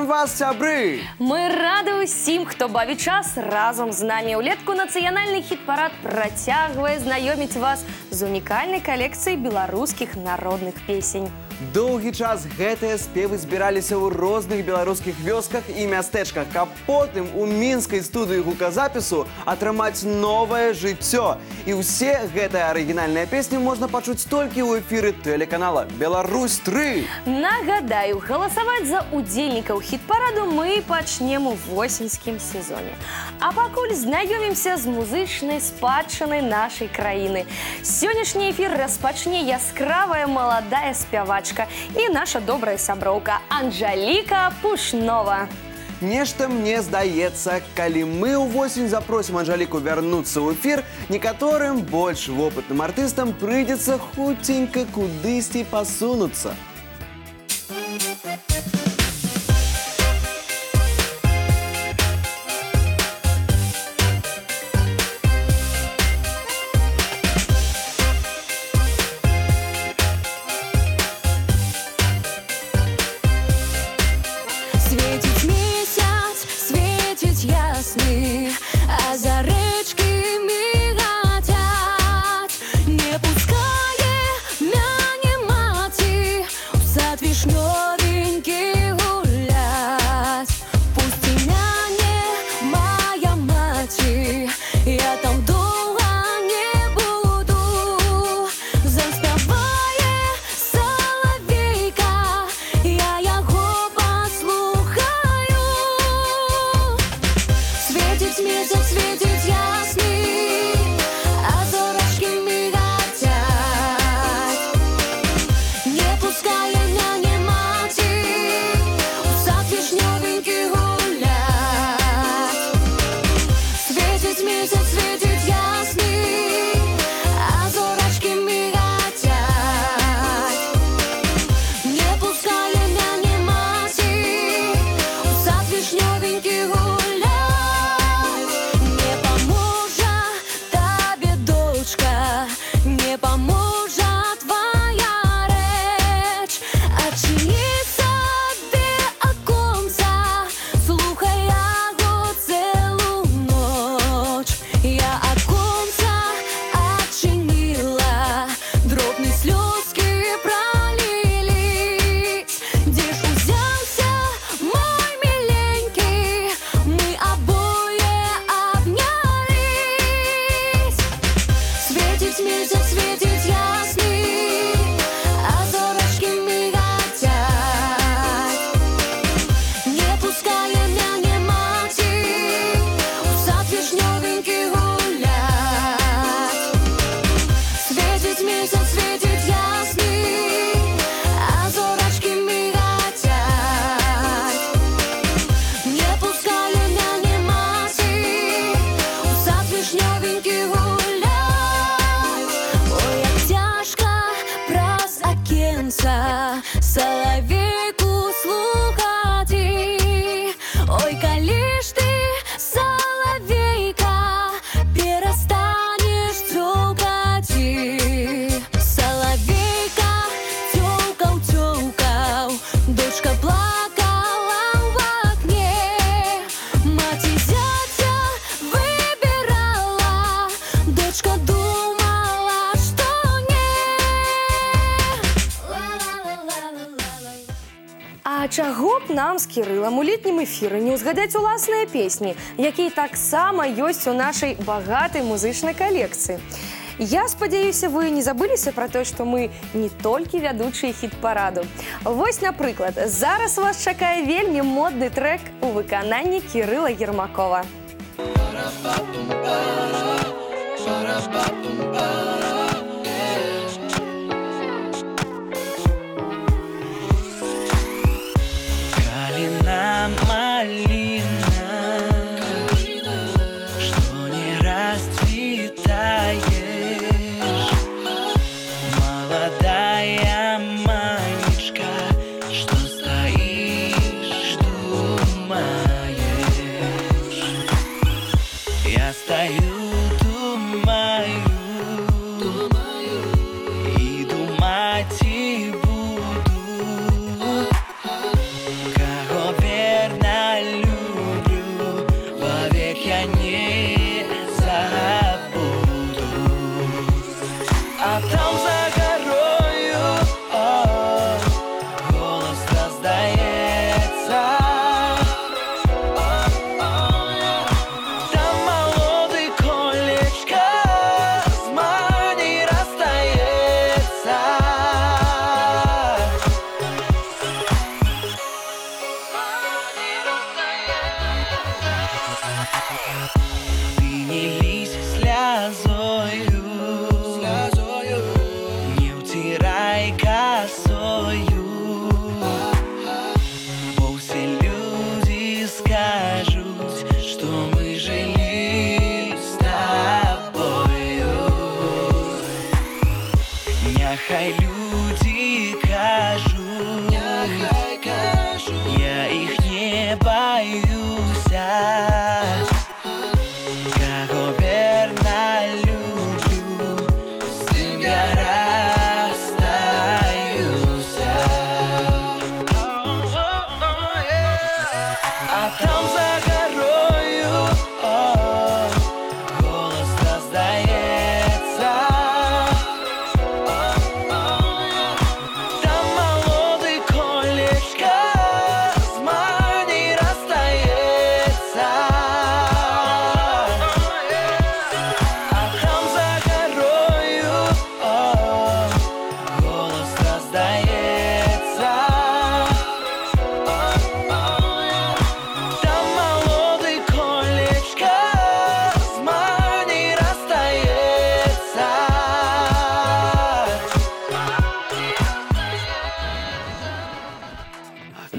Вітаем вас, сябры! Мы рады усім, хто бавіць час разом з намі. Улетку нацыянальны хіт-парад працягвае знаёміць вас з унікальнай калекцыяй беларускіх народных песень. Доўгі час гэтыя спевы збіраліся ў розных беларускіх вёсках і мястэчках, каб потым у мінскай студыі гуказапісу атрымаць новае жыццё. І ўсе гэтыя арыгінальныя песні можна пачуць толькі ў эфіры тэлеканала «Беларусь-3». Нагадаю, галасаваць за удзельнікаў хіт-параду мы пачнем у восеньскім сезоне. А пакуль знаёмімся з музычнай спадчынай нашай краіны. Сённяшні эфір распачне яскравая маладая спявачка і наша добрая сяброўка Анжеліка Пушнова. Нешта мне здаецца, калі мы ўвосень запросім Анжеліку вярнуцца ў эфір, некаторым больш вопытным артыстам прыйдзецца хуценька кудысьці пасунуцца. А за речки мигатят, не пускае мяне маці у сад вишнёвенький гулять. Пусти мяне, моя маці, я там долго не буду. Заспявае соловейка, я яго послухаю. Светить месяц, светит ясный, а зорочки мигатят. Не пускай няне маці у сад вишнёвенький гулять. Светит месяц, светит ясный, а зорочки мигатят. Не пускай няне маці у сад вишнёвенький гулять. Не поможет твоя речь, очини собі оконца, слухай яго цілу ноч. Я оконца очинила, дробні сльозки пролились. Де ж узявся мой миленький, ми обоє обнялись. Светить месяц, светит ясный, а зорочки мигатят. Не пускай няне маці у сад вишнёвенький гулять. Светит месяц, светит ясный, а зорочки мигатят. Не пускай няне маці у сад вишнёвенький гулять. Соловейку слухати, ой, калі ж ты, соловейка, перестанешь цокати. Соловейка тёкал, тёкал, дочка плакала в окне. Мать и зятя выбирала, дочка думала, что А чаго б нам з Кірылам у летнім эфіры не ўзгадаць уласныя песні, якія таксама ёсць у нашай багатай музычнай калекцыі. Я спадзяюся, вы не забыліся пра тое, што мы не толькі вядучыя хіт-параду. Вось, напрыклад, зараз вас чакае вельмі модны трэк у выкананні Кірыла Ермакова. Малина, что не расцветаешь, молодая манечка, что стоишь, думаешь. Я стою, думаю,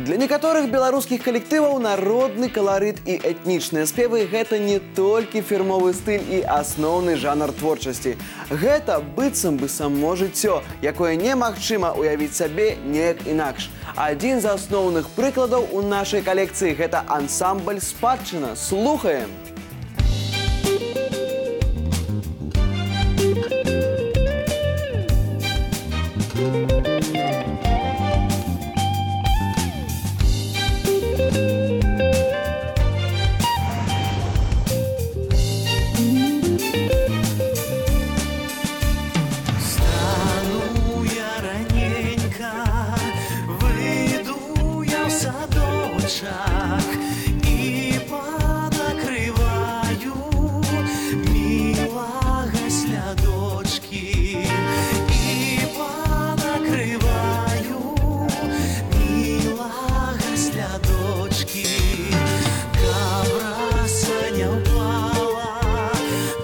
Для некаторых беларускіх калектываў народны каларыт і этнічныя спевы гэта не толькі фірмовы стыль і асноўны жанр творчасці. Гэта быццам бы само жыццё, якое немагчыма уявіць сабе неяк інакш. Адзін з асноўных прыкладаў у нашай калекцыі гэта ансамбль «Спадчына». Слухаем! И подокрываю милого слядочки, и подокрываю милого слядочки. Кабраса не упала,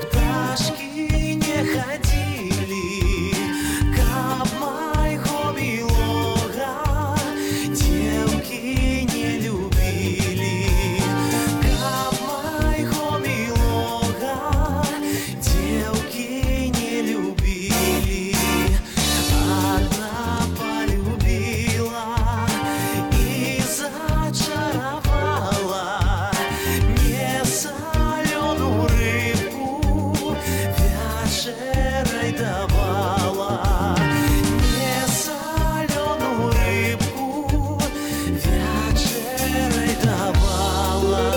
пташки не ходили, каб майго милого девки не любили, каб майго милого девки не любили. Одна полюбила и зачаровала, мне соленую рыбку вечерой давала, мне соленую рыбку вечерой давала.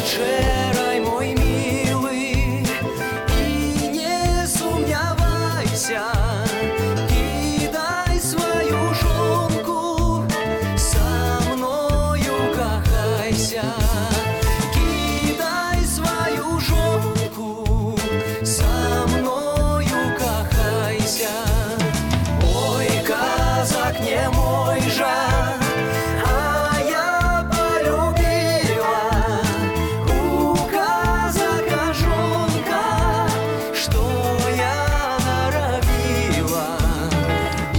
Вечерой, мой милый, и не сумнявайся, кидай свою жонку, со мною кахайся, кидай свою жонку, со мною кахайся. Ой, казак не мой же, а я полюбила у казака жонка, что я норовила.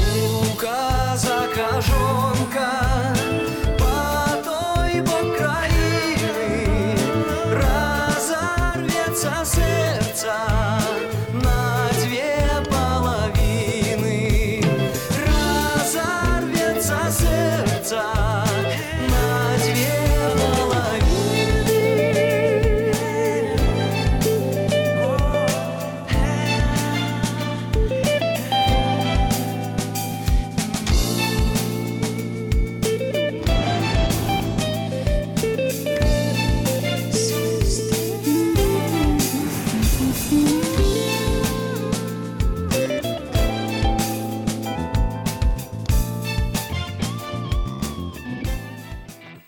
У казака жонка по той бок краины разорвется сердце на две половины, разорвется сердце на две половины.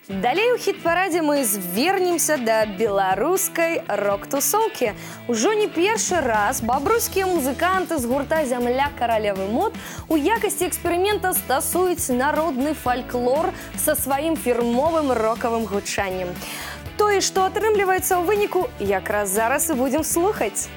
Далей у хіт-парадзе мы звернемся да беларускай рок-тусоўкі. Ужо не першы раз бабруйскія музыканты з гурта «Зямля каралевы мод» у якасці эксперымента стасуюць народны фальклор са сваім фірмовым рокавым гучаннем. Тое, што атрымліваецца ў выніку, якраз зараз і будзем слухаць.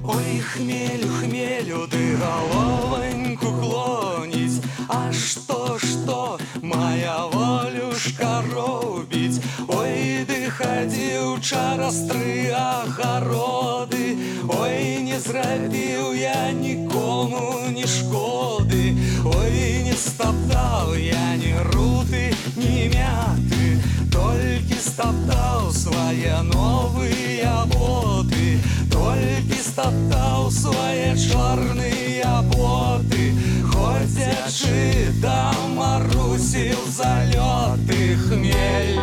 Ой, хмелю, хмелю, ты головоньку клоніць, а что, моя волюшка робіць? Ой, ты хадзіў чараз 3 агароды, ой, не зрабіў я нікому ні шкоды, ой, не стаптаў я ні руты, ні мяты, толькі стаптаў свае новыя боты, толькі стаптаў свае чорныя боты, ходзячы да Марусі ў залёты хмель.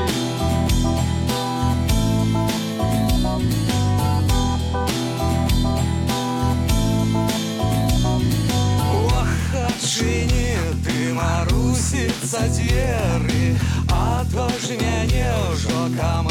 Адчыні ты, Марусіца, дзверы, а то ж мяне ўжо камара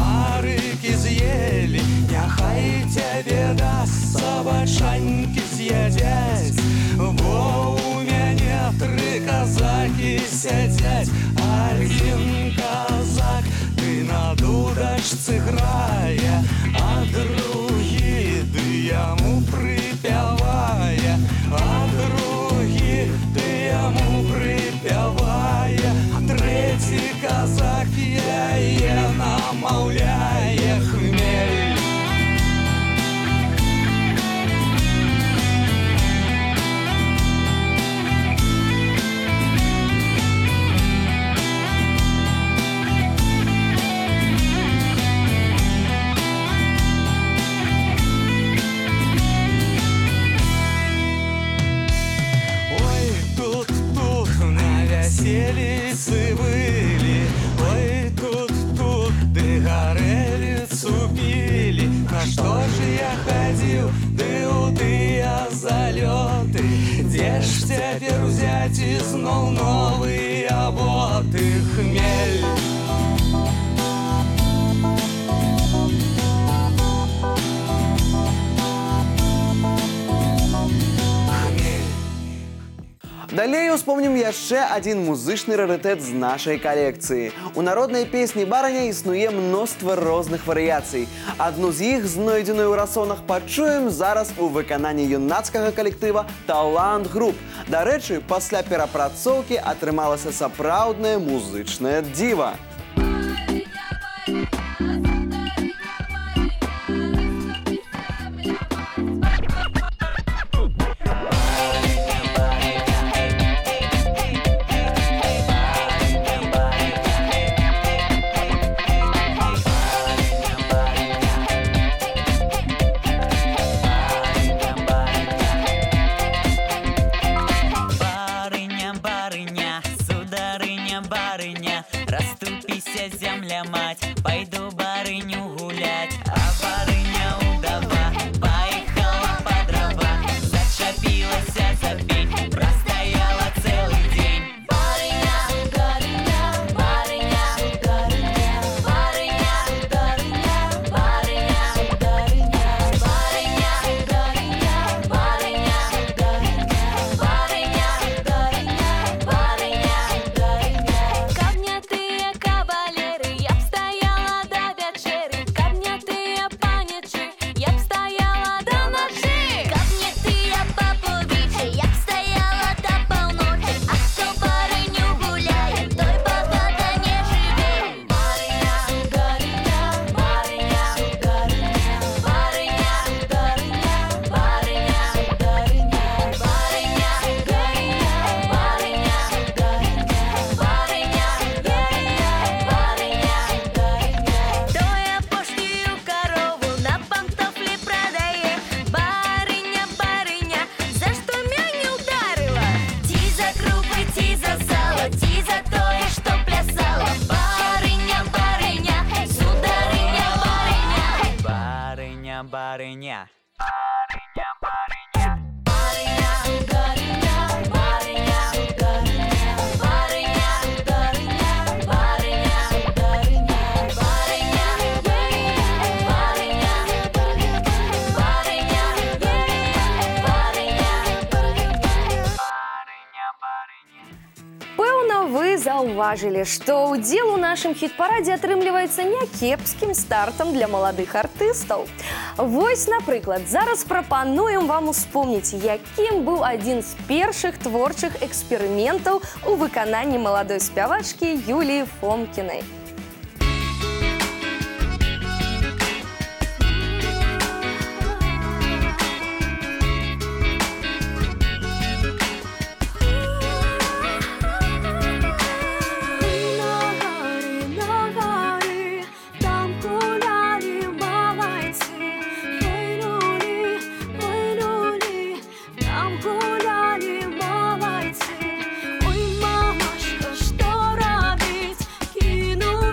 дошцы грае, а другі ды яму прыпявае, а другі ды яму прыпявае, трэці казак яе намаўляе хмель. Селицы были, ой, тут, ды горелицу пили. На что же я ходил, ды у тыя залеты? Где ж теперь взять изноў новые боты, хмель? Далей успомнім яшчэ адзін музычны рарытэт з нашай калекцыі. У народнай песні бараня існуе мноства розных варыяцый. Адну з іх, знойдзеную ў расонах, пачуем зараз у выкананні юнацкага калектыва «Талант Груп». Дарэчы, пасля перапрацоўкі атрымалася сапраўднае музычнае дзіва. Барыня, расступися, земля мать, пойду барыню гулять. А барыня удава поехала по дрова, зачепилась за пень, простояла целый день. Барыня, барыня, барыня, барыня, барыня, барыня, барыня, барыня, барыня, барыня, барыня, барыня, барыня, барыня. Кабнятыя кавалеры, я б стояла до вечери. Кабнятыя панічы, я б стояла до ночи. Кабнятыя паповичи, я б стояла до полночи. А кто барыню гуляет, той богато не живет. Барыня, барыня, барыня, барыня, барыня, барыня, барыня, барыня, барыня, барыня, барыня, Тоя поштію корову на пантофлі продає. Барыня, барыня, за что меня не ударила? Ти за крупы, ти за сало, ти за тое, что плясала. Барыня, барыня, сударыня, барыня. Барыня, барыня. Барыня, барыня, барыня, барыня, барыня, барыня, барыня, барыня, барыня, Пэўна, вы заўважылі, што ўдзел у нашым хіт-парадзе атрымліваецца някепскім стартам для маладых артыстаў. Вось, напрыклад, зараз прапануем вам успомніць, якім быў адзін з першых творчых эксперыментаў у выкананні маладой спявачкі Юліі Фомкінай. там гуляли малайцы. Там гуляли малайцы. Ой, мамашка, что робить? Кинули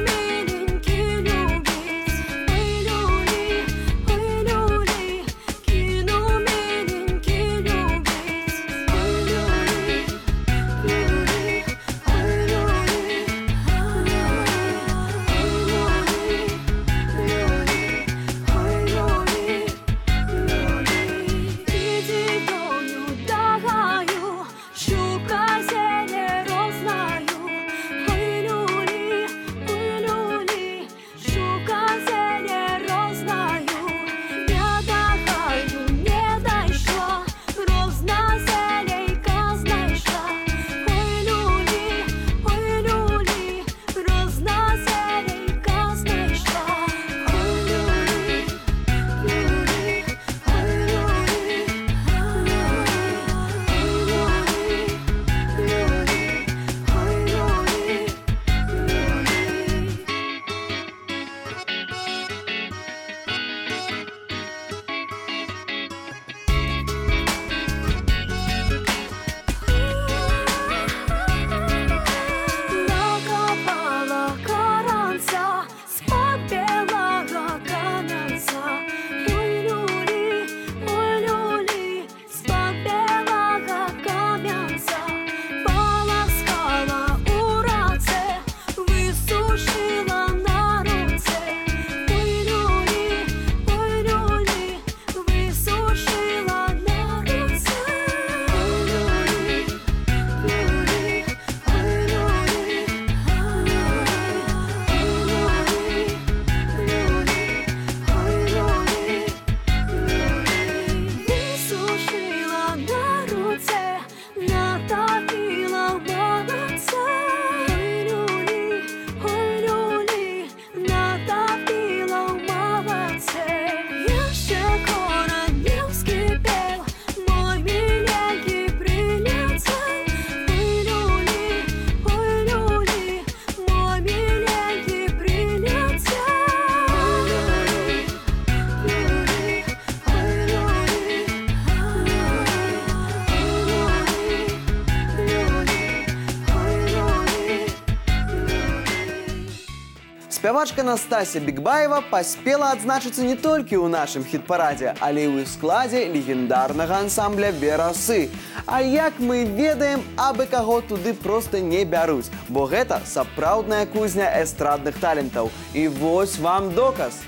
Спявачка Настасья Бигбаева поспела адзначыцца не толькі ў нашым хіт-парадзе, але і ў складзе легендарнага ансамбля «Верасы». А як мы ведаем, абы каго туды проста не бяруць, бо гэта сапраўдная кузня эстрадных талентаў. І вось вам доказ.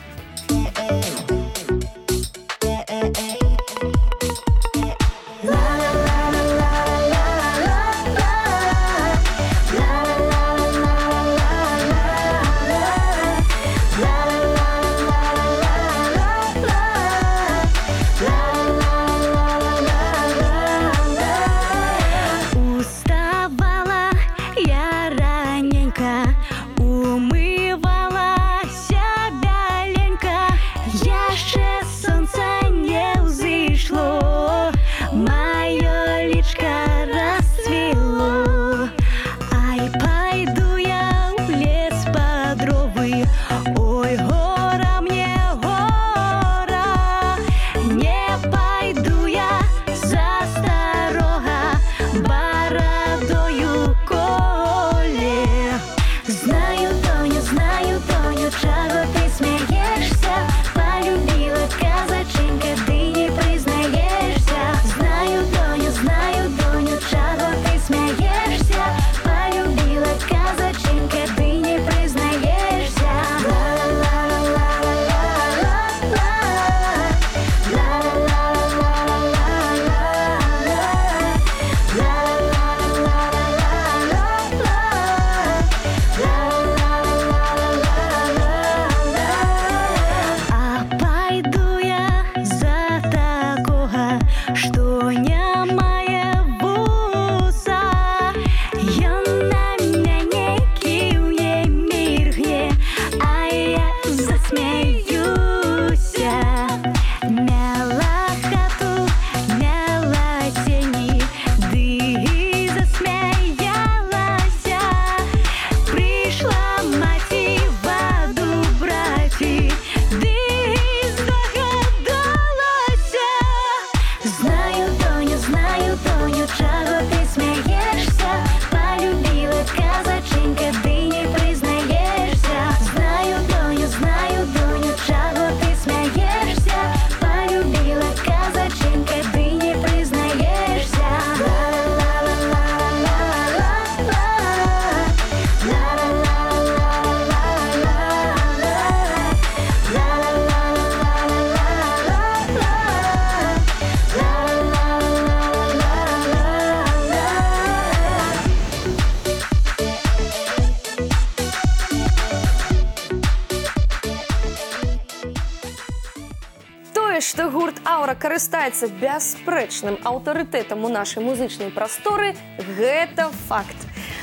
Што гурт «Аўра» карыстаецца бясспрэчным аўтарытэтам у нашай музычнай прасторы, гэта факт.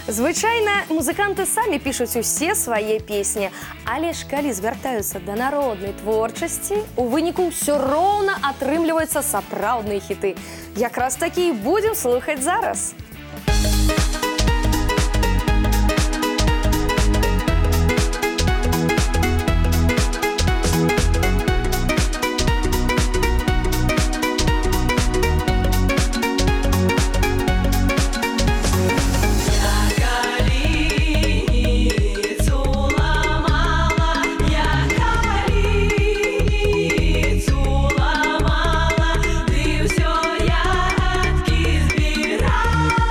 Звычайна музыканты самі пішуць усе свае песні, але ж калі звяртаюцца да народнай творчасці, у выніку ўсё роўна атрымліваюцца сапраўдныя хіты. Якраз такі і будзем слухаць зараз. Ты всё ягодки збирай.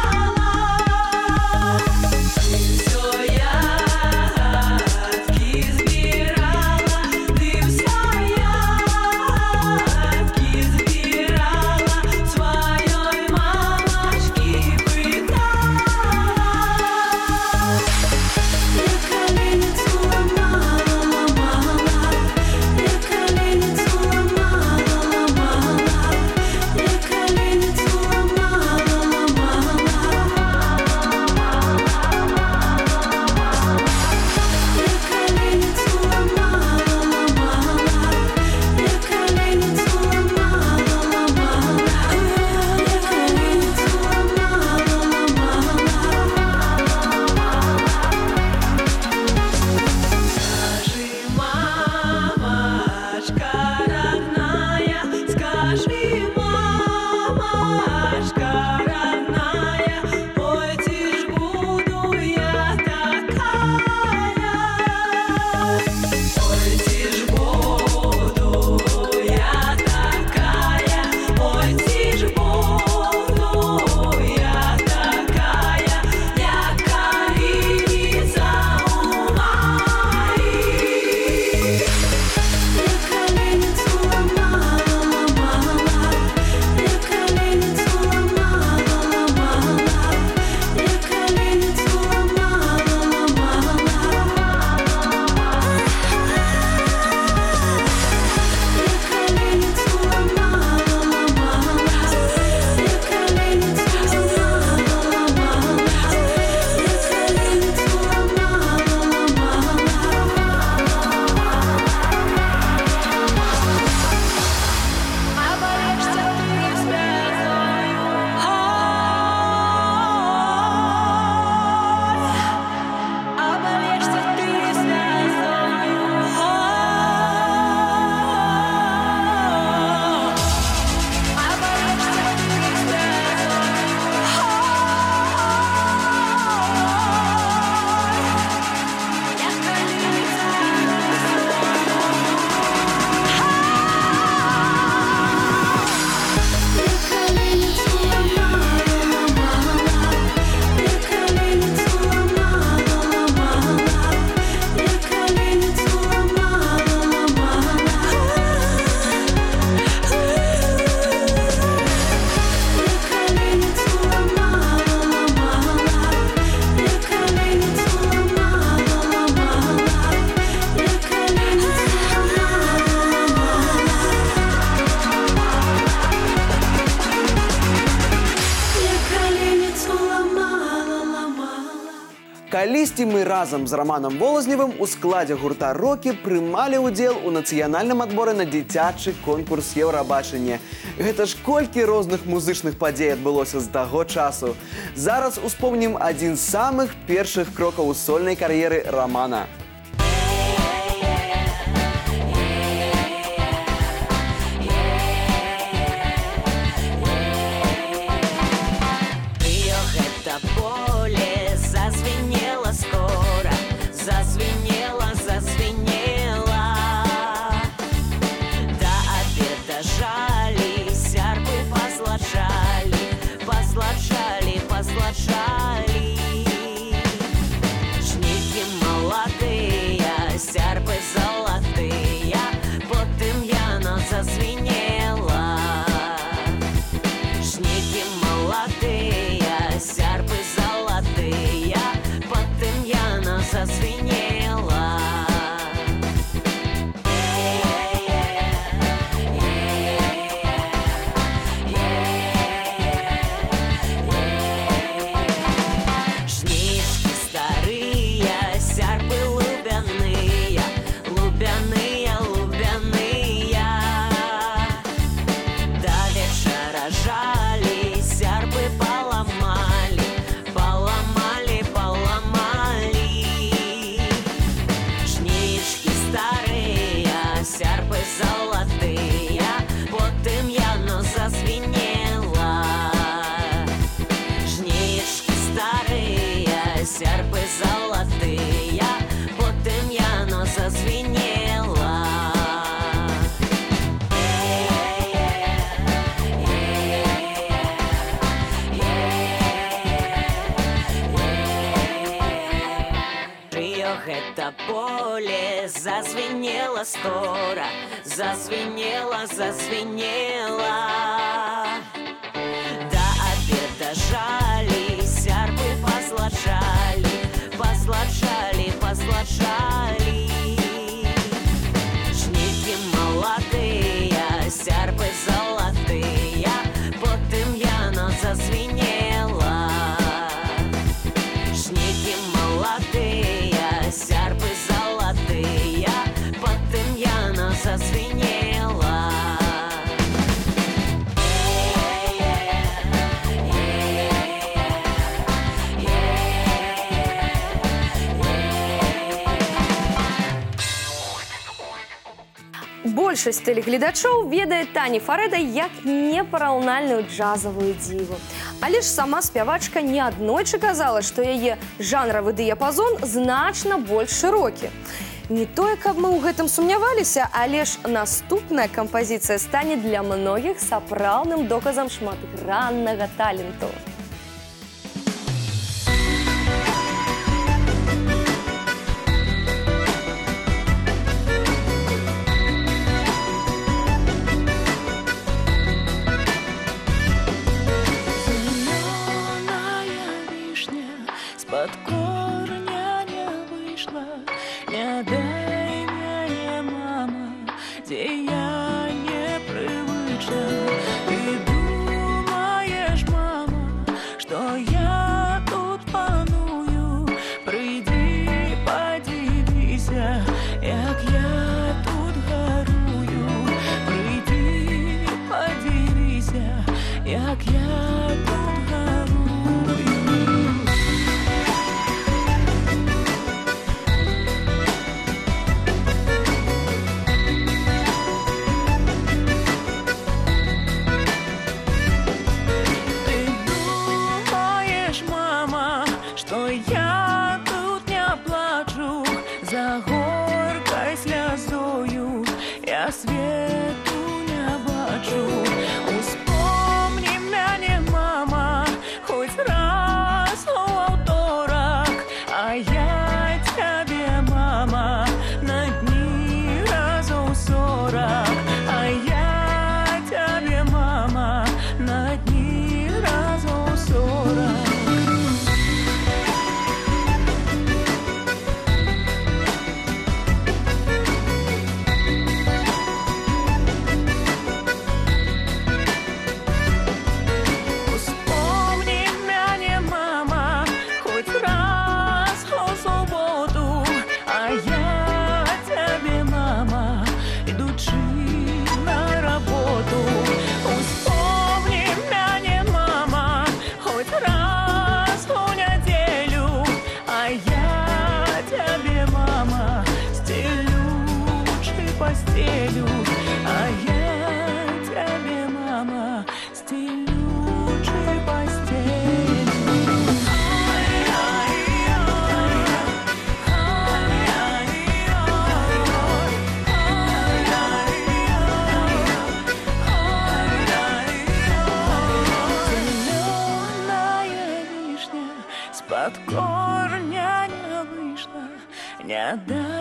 Калісьці мы разам з Раманам Волазневым у складзе гурта «Рокі» прымалі ўдзел у нацыянальным адборы на дзіцячы конкурс Еўрабачання. Гэта ж колькі розных музычных падзей адбылося з таго часу. Зараз успомнім адзін з самых першых крокаў у сольнай кар'еры Рамана. Зазвенело, зазвенело. До обеда жали, сярпы позлачали, позлачали, позлачали. Жники молодые, сярпы золотые, потым яно зазвенело. Жники молодые, сярпы золотые, потым яно зазвенело. Сярпы золотые, потым яно зазвенело. Чьё гэта поле зазвенело скоро, зазвенело, зазвенело. До обеда жали, сярпы позлачали, позлачали, позлачали. Жники молодые, сярпы золотые, потым яно зазвенело. Жники молодые, сярпы золотые, потым яно зазвенело. Большасць тэлегледачоў ведае Тані Фарэда як непараўнальную джазавую дзіву. Але ж сама спявачка неаднойчы казала, што яе жанравы дыяпазон значна больш шырокі. Не тое, каб мы ў гэтым сумняваліся, але ж наступная кампазіцыя стане для многіх сапраўдным доказам шматграннага таленту. Под корня не вышла, не дай мне, мама, где я не привычна. Ты думаешь, мама, что я тут паную? Приди, подивися, як я тут гарую. Приди, подивися, як я тут гарую. Что я тут не плачу за горькой слезою, я свету не бачу. Успомни меня, мама, хоть раз у авторок, а я тебе, мама, на дни разу 40, а я тебе, мама, на дни разу 40.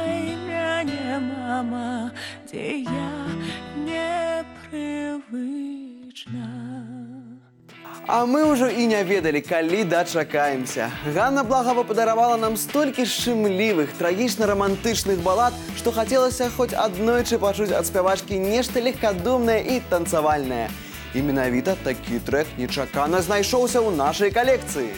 Ай, няня, мама, дзе я непрывычна. А мы ўжо і не ведалі, калі дачакаемся. Ганна Благова падаравала нам столькі шчымлівых, трагічна-рамантычных балад, што хацелася хоць аднойчы пачуць ад спявачкі нешта легкадумнае і танцавальнае. І менавіта такі трэк нечакана знайшоўся ў нашай калекцыі.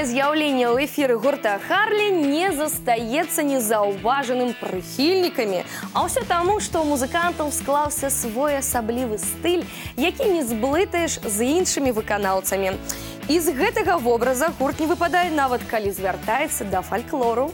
З'яўленне ў эфіры гурта Харлі не застаецца незаўважаным прыхільнікамі, а ўсё таму, што ў музыкантаў склаўся свой асаблівы стыль, які не зблытаеш з іншымі выканаўцамі. І з гэтага вобраза гурт не выпадае нават калі звяртаецца да фальклору.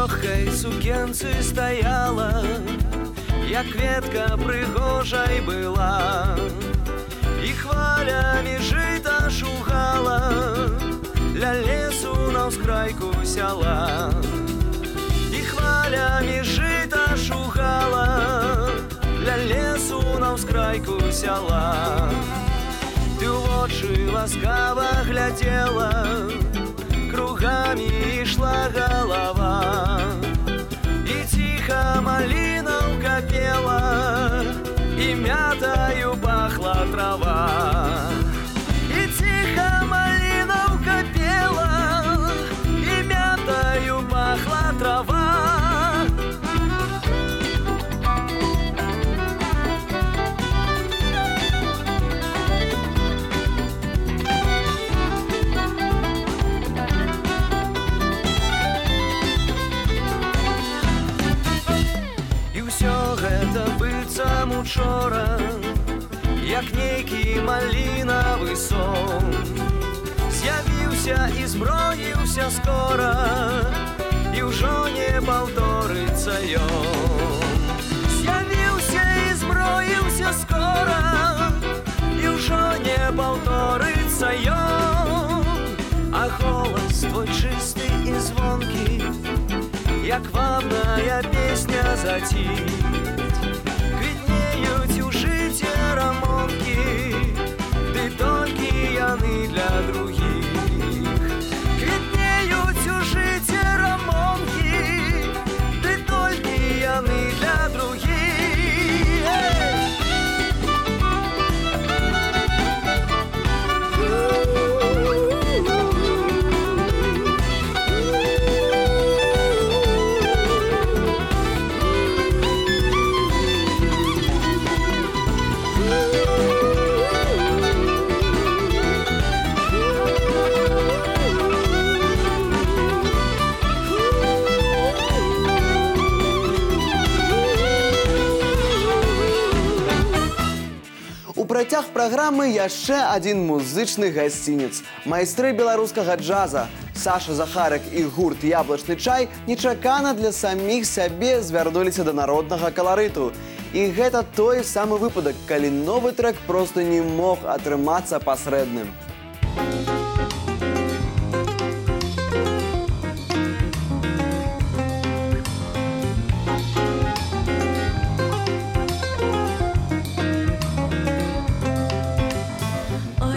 лёгкай сукенцы стаяла, як кветка прыгожай была, і хвалямі жыта шугала, ля лесу на ўскрайку сяла. І хвалямі жыта шугала, ля лесу на ўскрайку сяла. Ты ў вочы ласкава глядзела, кругами ішла голова, і ціха малинаўка пела, і мятаю пахла трава. І ціха малинаўка пела, і мятаю пахла трава. Учора, як нейкі малінавы сон, з'явіўся і зброіўся скора, як вабная песня затить. Квітнеють у житті рамонки, ды толькі яны для других. Квітнеють у житті рамонки, ды толькі яны для других. У працяг праграмы яшчэ адзін музычны гасцінец. Майстры беларускага джаза Саша Захарык і гурт «Яблочны чай» нечакана для саміх сябе звярнуліся да народнага каларыту. І гэта той самы выпадак, калі новы трэк проста не мог атрымацца пасрэдным.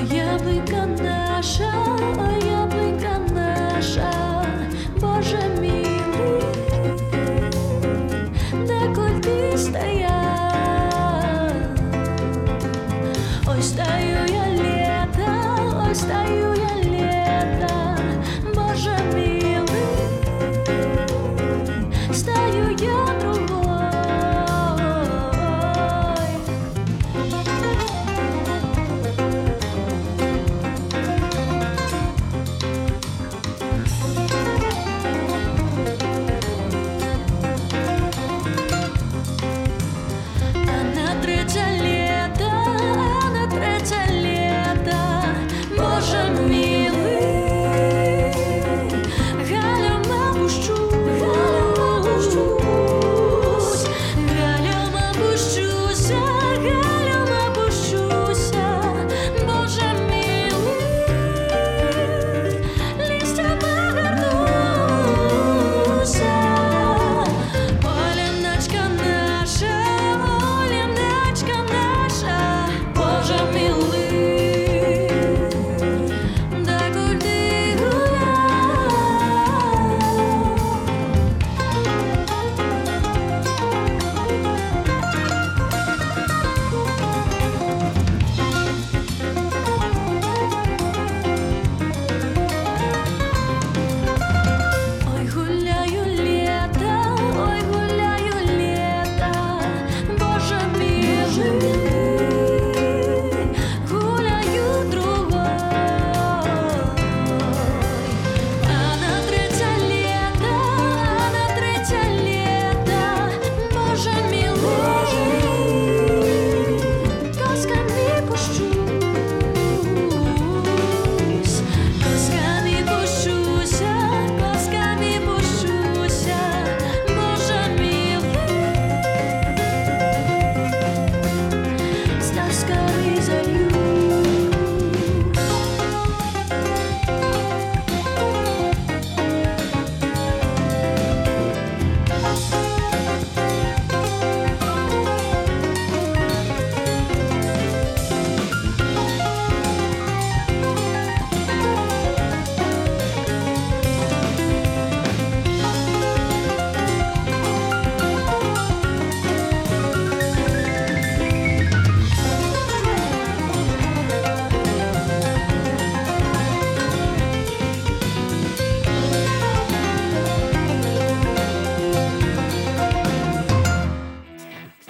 Яблынька наша, Боже милый, доколь ты стоял. Ой, стою я лето, ой, стою я лето, Боже милый, стою я другой.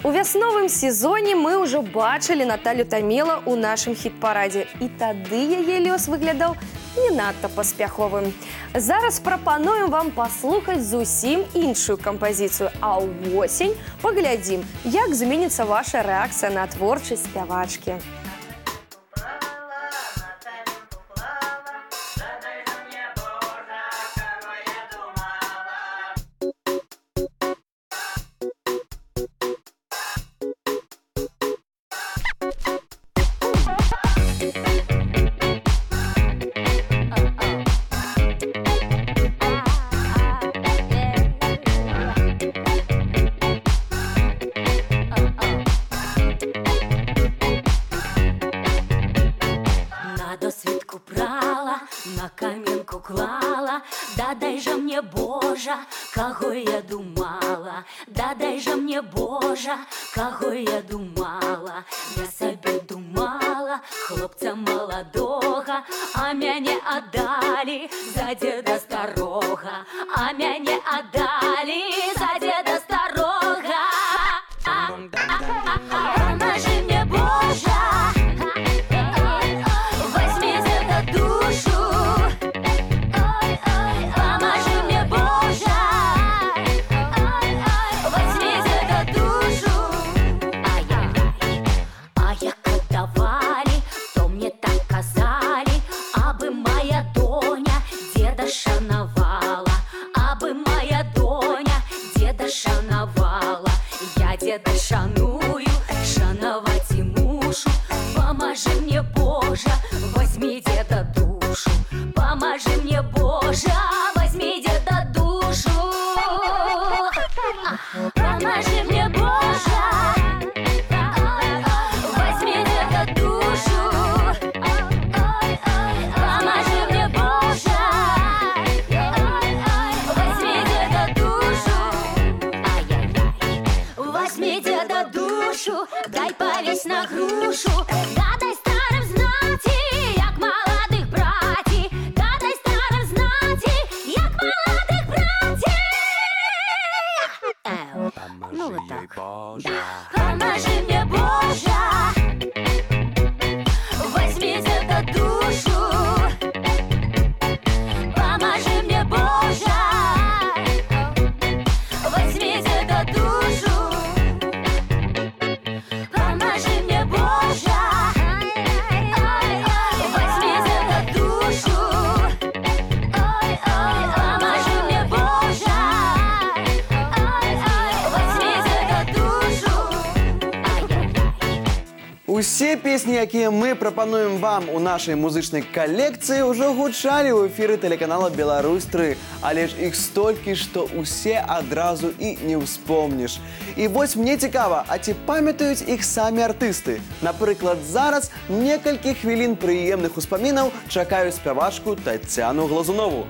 У вясновым сезоне мы ўжо бачылі Наталю Тамела ў нашым хіт-парадзе. І тады яе лёс выглядаў не надта паспяховым. Зараз прапануем вам паслухаць зусім іншую кампазіцыю, а ўвосень паглядзім, як зменіцца ваша рэакцыя на творчасць спявачкі. Божа, кого я думала, да дай же мне Божа, кого я думала, я собі думала, хлопця молодого, а мяне отдали за деда старого, а мяне отдали за деда старого. Поможи мне, Божа, возьми за душу. Поможи мне, Божа, возьми за душу. Ай-яй-яй, а як отдавали, то мне так казали, абы моя доня деда шановала, абы моя доня деда шановала. Я деда шаную, шановать и мушу. Поможи мне, Божа, возьми деда душу. Поможи мне, Божа, возьми деда душу. Поможи мне, Божа, возьми деда душу. Поможи мне, Божа, возьми деда душу. Ай-яй-яй, возьми деда душу, дай повесь на грушу. Да дай старым знати, як молодых братьев. Да дай старым знати, як молодых братьев. Ну вот так. Поможи мне, Божа, возьми деда душу. Поможи мне, Божа, возьми деда душу. Поможи мне, Божа, возьми деда душу. Поможи мне, Божа, возьми деда душу. Усе песні, які ми пропонуємо вам у нашій музичній колекції, вже гучали у ефірі телеканалу «Беларусь-3». Але ж їх стільки, що усе одразу і не вспомниш. І ось мені цікаво, а ці пам'ятають їх самі артисти? Наприклад, зараз некілька хвилин приємних успомінів чекаю співачку Тетяну Глазунову.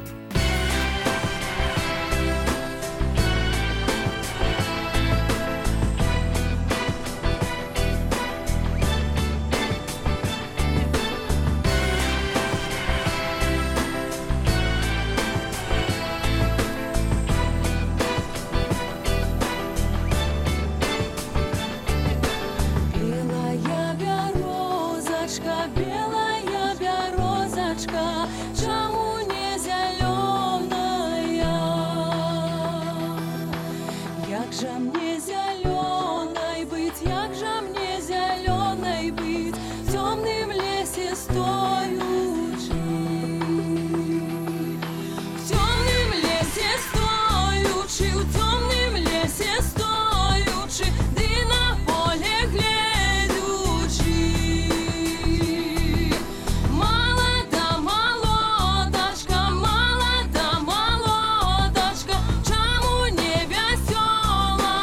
Белая березочка, чему не зеленая? Як же мне зеленой быть, як же мне зеленой быть, в темном лесе стоючи. В темном лесе стоючи, в темном лесе стоючи, ды на поле глядючи. Молода молодочка, молода молодочка, чому не весела?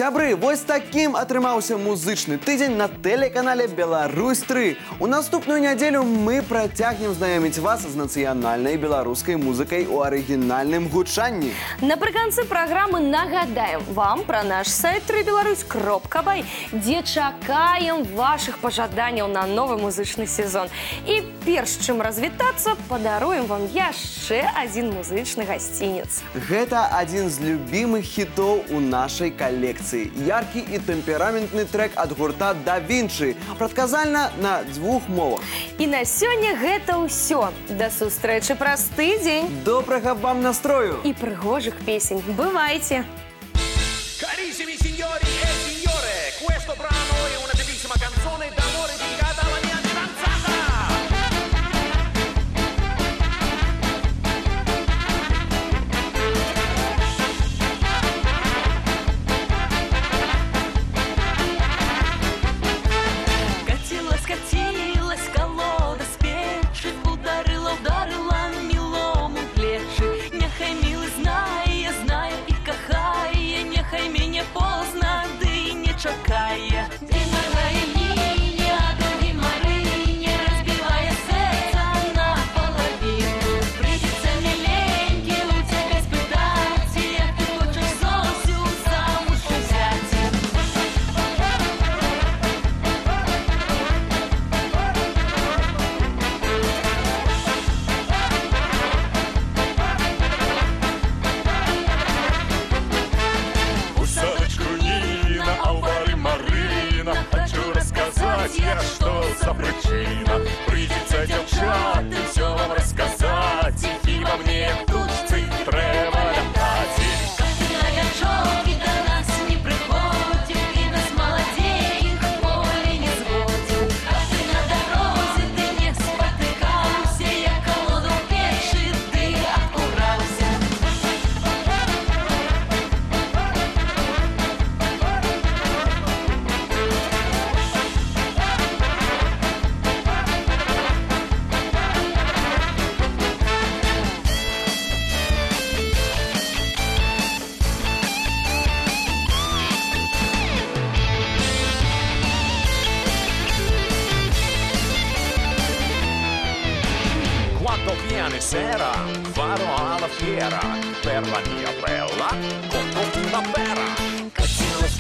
Сябры, вось такім атрымаўся музычны тыдзень на тэлеканале «Беларусь-3». У наступную нядзелю мы працягнем знаёміць вас з нацыянальнай беларускай музыкай у арыгінальным гучанні. Напрыканцы праграмы нагадаем вам пра наш сайт www.беларусь.бай, дзе чакаем вашых пажаданняў на новы музычны сезон. І перш чым развітацца, падаруем вам яшчэ адзін музычны гасцінец. Гэта адзін з любімых хітоў у нашай калекцыі. Яркі і тэмпераментны трэк ад гурта «Да Вінчы». Прадказальна на 2 мовах. І на сёння гэта ўсё. Да сустрэчы праз тыдзень. Добрага вам настрою! І прыгожых песень. Бывайце! Carissimi signori e signore, questo brano è una bellissima canzone d'amore dedicata alla mia fidanzata. Скатилась колода с печи, ударила милому плечи. Няхай милый знає і кохає, няхай мене поздно, да і не чекає. Ти моргає мені, а другій Марині, розбиває серце наполовину. Прийдеться миленький у тебе спитати, як ти хочеш Зосю замуж взяти. Я что за причина? Придется девчаты все вам рассказать, и хіба мне тучці треба лятати. Как ты на ячоки до нас не приходил, и нас молоденьких в поле не сводил. Как ты на дороге ты не спотыкался, я колоду в печи, ты окурался. Quando viene sera vado alla fiera per la mia bella compro una pera. Катилась,